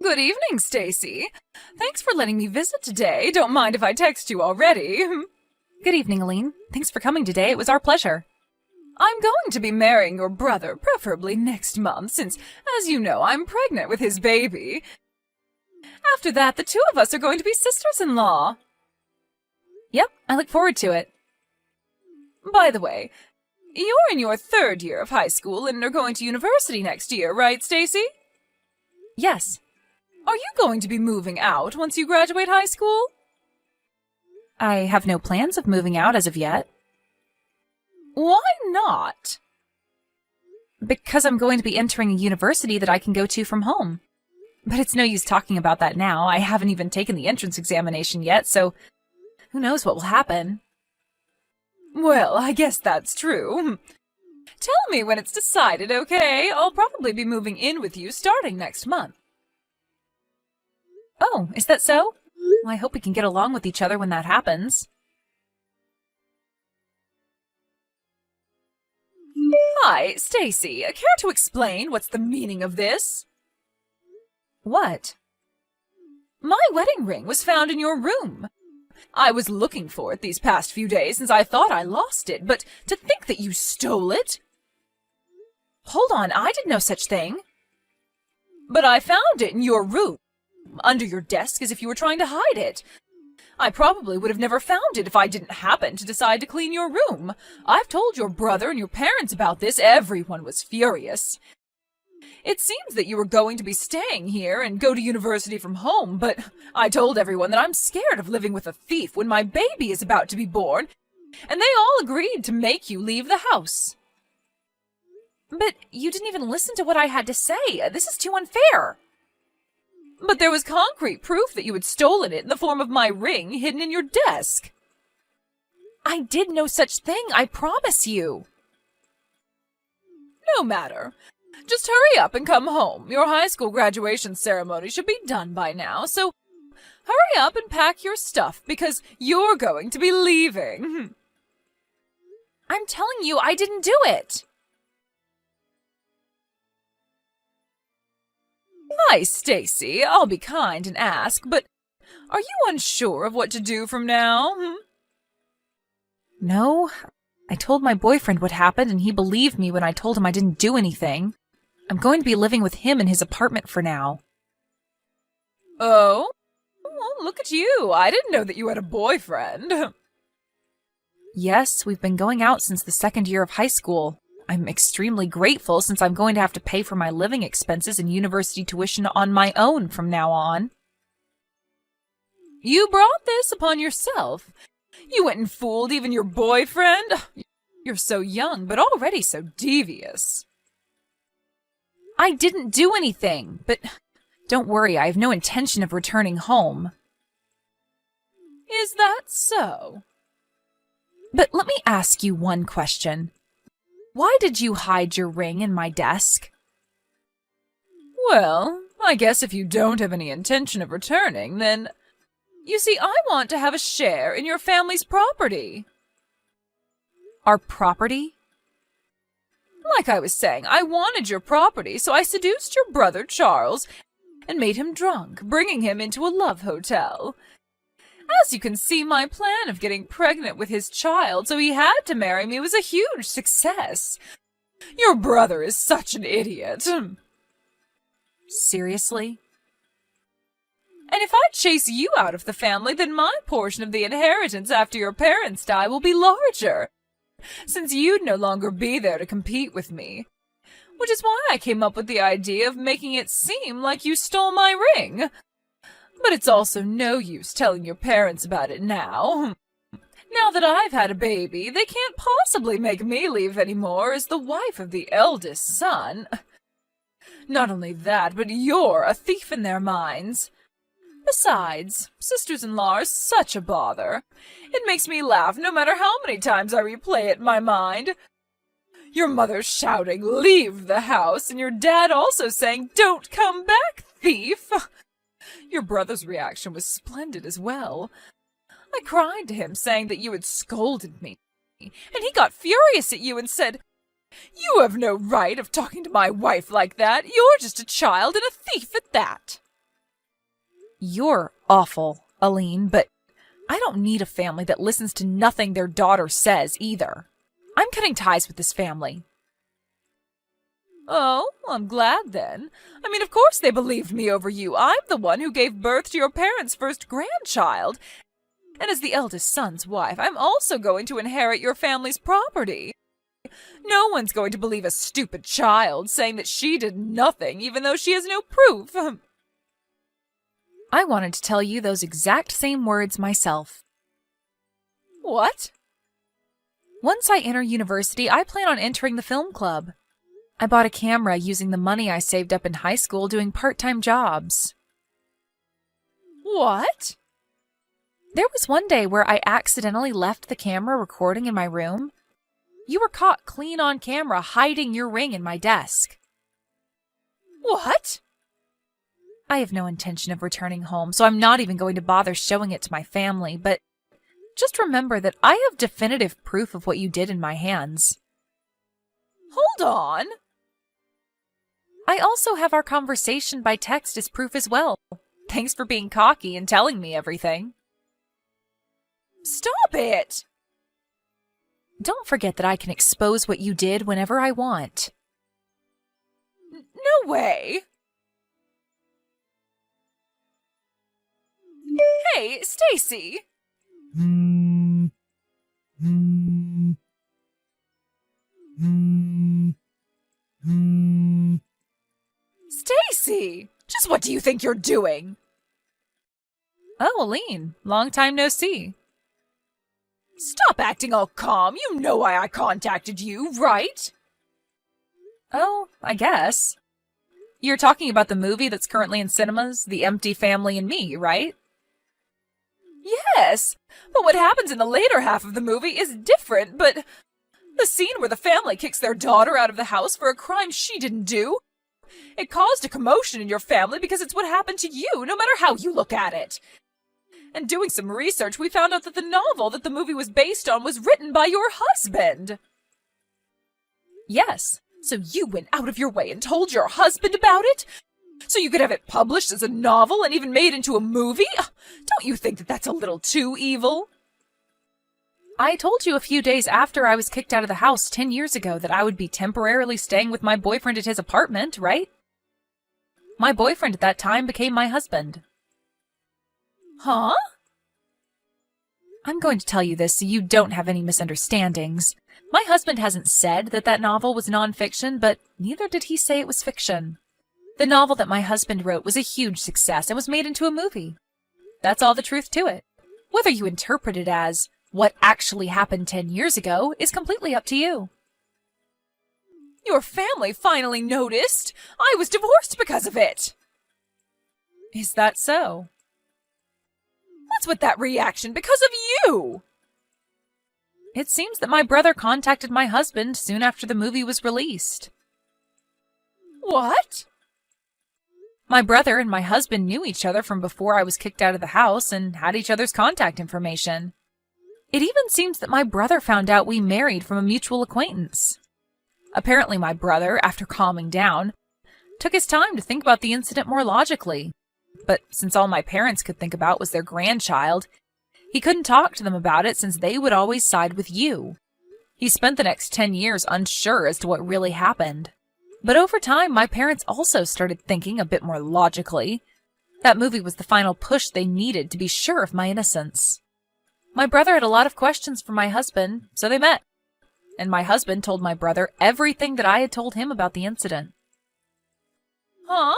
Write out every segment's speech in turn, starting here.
Good evening, Stacy. Thanks for letting me visit today. Don't mind if I text you already. Good evening, Aline. Thanks for coming today. It was our pleasure. I'm going to be marrying your brother, preferably next month, since, as you know, I'm pregnant with his baby. After that, the two of us are going to be sisters-in-law. Yep, I look forward to it. By the way, you're in your third year of high school and are going to university next year, right, Stacy? Yes. Are you going to be moving out once you graduate high school? I have no plans of moving out as of yet. Why not? Because I'm going to be entering a university that I can go to from home. But it's no use talking about that now. I haven't even taken the entrance examination yet, so who knows what will happen. Well, I guess that's true. Tell me when it's decided, okay? I'll probably be moving in with you starting next month. Oh, is that so? Well, I hope we can get along with each other when that happens. Hi, Stacy. Care to explain what's the meaning of this? What? My wedding ring was found in your room. I was looking for it these past few days since I thought I lost it, but to think that you stole it? Hold on, I did no such thing. But I found it in your room, under your desk, as if you were trying to hide it. I probably would have never found it if I didn't happen to decide to clean your room. I've told your brother and your parents about this. Everyone was furious. It seems that you were going to be staying here and go to university from home, but I told everyone that I'm scared of living with a thief when my baby is about to be born, and they all agreed to make you leave the house. But you didn't even listen to what I had to say. This is too unfair. But there was concrete proof that you had stolen it in the form of my ring hidden in your desk. I did no such thing, I promise you. No matter. Just hurry up and come home. Your high school graduation ceremony should be done by now, so hurry up and pack your stuff because you're going to be leaving. I'm telling you, I didn't do it. Hi, Stacy. I'll be kind and ask, but are you unsure of what to do from now? No. I told my boyfriend what happened, and he believed me when I told him I didn't do anything. I'm going to be living with him in his apartment for now. Oh? Well, look at you. I didn't know that you had a boyfriend. Yes, we've been going out since the second year of high school. I'm extremely grateful since I'm going to have to pay for my living expenses and university tuition on my own from now on. You brought this upon yourself. You went and fooled even your boyfriend. You're so young, but already so devious. I didn't do anything, but don't worry, I have no intention of returning home. Is that so? But let me ask you one question. Why did you hide your ring in my desk? Well, I guess if you don't have any intention of returning, then... You see, I want to have a share in your family's property. Our property? Like I was saying, I wanted your property, so I seduced your brother, Charles, and made him drunk, bringing him into a love hotel. As you can see, my plan of getting pregnant with his child so he had to marry me was a huge success. Your brother is such an idiot. Seriously? And if I chase you out of the family, then my portion of the inheritance after your parents die will be larger, since you'd no longer be there to compete with me. Which is why I came up with the idea of making it seem like you stole my ring. But it's also no use telling your parents about it now. Now that I've had a baby, they can't possibly make me leave anymore as the wife of the eldest son. Not only that, but you're a thief in their minds. Besides, sisters-in-law are such a bother. It makes me laugh no matter how many times I replay it in my mind. Your mother shouting, "Leave the house," and your dad also saying, "Don't come back, thief." Your brother's reaction was splendid as well. I cried to him, saying that you had scolded me, and he got furious at you and said, "You have no right of talking to my wife like that. You're just a child and a thief at that." You're awful, Aline, but I don't need a family that listens to nothing their daughter says either. I'm cutting ties with this family. Oh, I'm glad then. I mean, of course they believed me over you. I'm the one who gave birth to your parents' first grandchild. And as the eldest son's wife, I'm also going to inherit your family's property. No one's going to believe a stupid child saying that she did nothing, even though she has no proof. I wanted to tell you those exact same words myself. What? Once I enter university, I plan on entering the film club. I bought a camera using the money I saved up in high school doing part-time jobs. What? There was one day where I accidentally left the camera recording in my room. You were caught clean on camera hiding your ring in my desk. What? I have no intention of returning home, so I'm not even going to bother showing it to my family, but just remember that I have definitive proof of what you did in my hands. Hold on. I also have our conversation by text as proof as well. Thanks for being cocky and telling me everything. Stop it! Don't forget that I can expose what you did whenever I want. No way! Hey, Stacy! Stacy! Just what do you think you're doing? Oh, Aline, long time no see. Stop acting all calm. You know why I contacted you, right? Oh, I guess. You're talking about the movie that's currently in cinemas, The Empty Family and Me, right? Yes, but what happens in the later half of the movie is different, but the scene where the family kicks their daughter out of the house for a crime she didn't do, it caused a commotion in your family because it's what happened to you, no matter how you look at it. And doing some research, we found out that the novel that the movie was based on was written by your husband. Yes. So you went out of your way and told your husband about it? So you could have it published as a novel and even made into a movie? Don't you think that that's a little too evil? I told you a few days after I was kicked out of the house 10 years ago that I would be temporarily staying with my boyfriend at his apartment, right? My boyfriend at that time became my husband. Huh? I'm going to tell you this so you don't have any misunderstandings. My husband hasn't said that that novel was nonfiction, but neither did he say it was fiction. The novel that my husband wrote was a huge success and was made into a movie. That's all the truth to it. Whether you interpret it as what actually happened 10 years ago is completely up to you. Your family finally noticed. I was divorced because of it. Is that so? What's with that reaction? Because of you! It seems that my brother contacted my husband soon after the movie was released. What? My brother and my husband knew each other from before I was kicked out of the house and had each other's contact information. It even seems that my brother found out we married from a mutual acquaintance. Apparently my brother, after calming down, took his time to think about the incident more logically. But since all my parents could think about was their grandchild, he couldn't talk to them about it since they would always side with you. He spent the next 10 years unsure as to what really happened. But over time, my parents also started thinking a bit more logically. That movie was the final push they needed to be sure of my innocence. My brother had a lot of questions for my husband, so they met. And my husband told my brother everything that I had told him about the incident. Huh?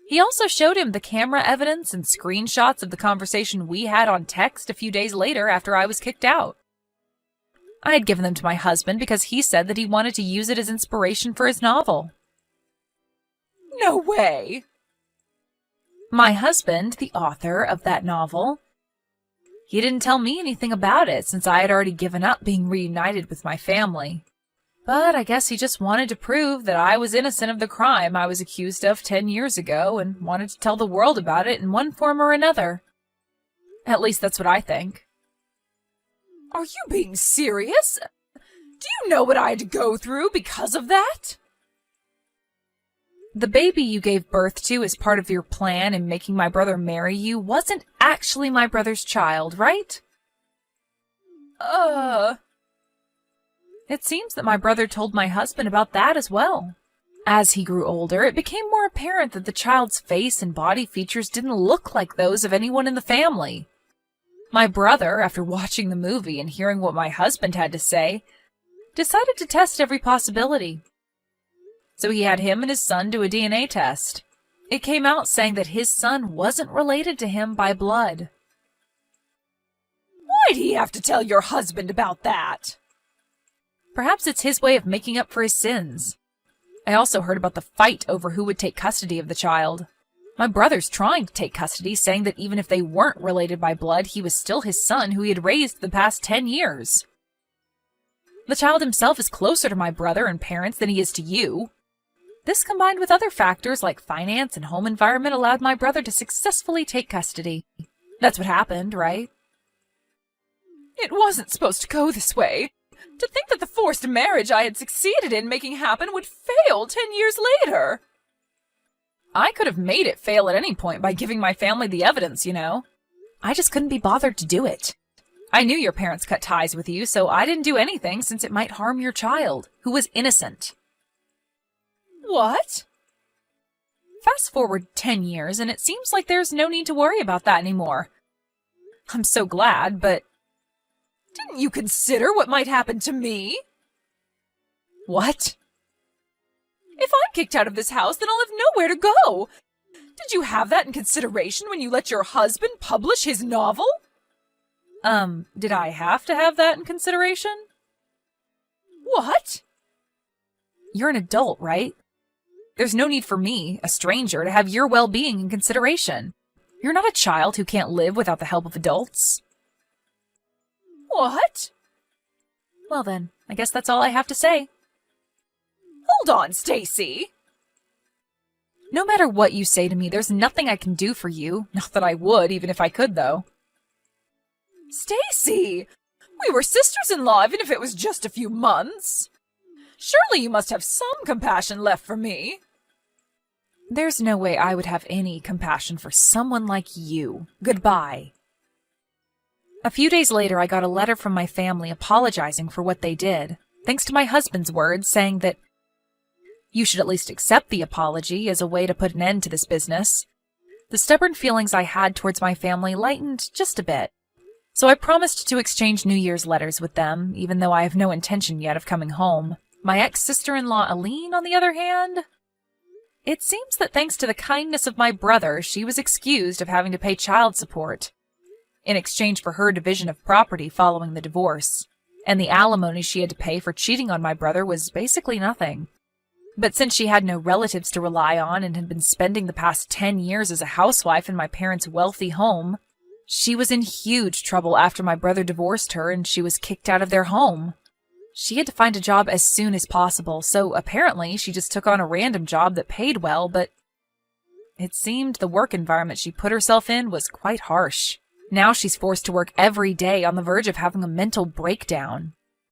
He also showed him the camera evidence and screenshots of the conversation we had on text a few days later after I was kicked out. I had given them to my husband because he said that he wanted to use it as inspiration for his novel. No way! My husband, the author of that novel, he didn't tell me anything about it since I had already given up being reunited with my family. But I guess he just wanted to prove that I was innocent of the crime I was accused of 10 years ago and wanted to tell the world about it in one form or another. At least that's what I think. Are you being serious? Do you know what I had to go through because of that? The baby you gave birth to as part of your plan in making my brother marry you wasn't actually my brother's child, right? It seems that my brother told my husband about that as well. As he grew older, it became more apparent that the child's face and body features didn't look like those of anyone in the family. My brother, after watching the movie and hearing what my husband had to say, decided to test every possibility. So he had him and his son do a DNA test. It came out saying that his son wasn't related to him by blood. Why'd he have to tell your husband about that? Perhaps it's his way of making up for his sins. I also heard about the fight over who would take custody of the child. My brother's trying to take custody, saying that even if they weren't related by blood, he was still his son who he had raised the past 10 years. The child himself is closer to my brother and parents than he is to you. This, combined with other factors like finance and home environment, allowed my brother to successfully take custody. That's what happened, right? It wasn't supposed to go this way. To think that the forced marriage I had succeeded in making happen would fail 10 years later. I could have made it fail at any point by giving my family the evidence, you know. I just couldn't be bothered to do it. I knew your parents cut ties with you, so I didn't do anything since it might harm your child, who was innocent. What? Fast forward 10 years, and it seems like there's no need to worry about that anymore. I'm so glad, but... Didn't you consider what might happen to me? What? If I'm kicked out of this house, then I'll have nowhere to go. Did you have that in consideration when you let your husband publish his novel? Did I have to have that in consideration? What? You're an adult, right? There's no need for me, a stranger, to have your well-being in consideration. You're not a child who can't live without the help of adults. What? Well then, I guess that's all I have to say. Hold on, Stacy. No matter what you say to me, there's nothing I can do for you. Not that I would, even if I could, though. Stacy! We were sisters-in-law, even if it was just a few months. Surely you must have some compassion left for me. There's no way I would have any compassion for someone like you. Goodbye. A few days later, I got a letter from my family apologizing for what they did, thanks to my husband's words saying that you should at least accept the apology as a way to put an end to this business. The stubborn feelings I had towards my family lightened just a bit, so I promised to exchange New Year's letters with them, even though I have no intention yet of coming home. My ex-sister-in-law Aline, on the other hand, it seems that thanks to the kindness of my brother, she was excused of having to pay child support in exchange for her division of property following the divorce, and the alimony she had to pay for cheating on my brother was basically nothing. But since she had no relatives to rely on and had been spending the past 10 years as a housewife in my parents' wealthy home, she was in huge trouble after my brother divorced her and she was kicked out of their home. She had to find a job as soon as possible, so apparently she just took on a random job that paid well, but it seemed the work environment she put herself in was quite harsh. Now she's forced to work every day on the verge of having a mental breakdown.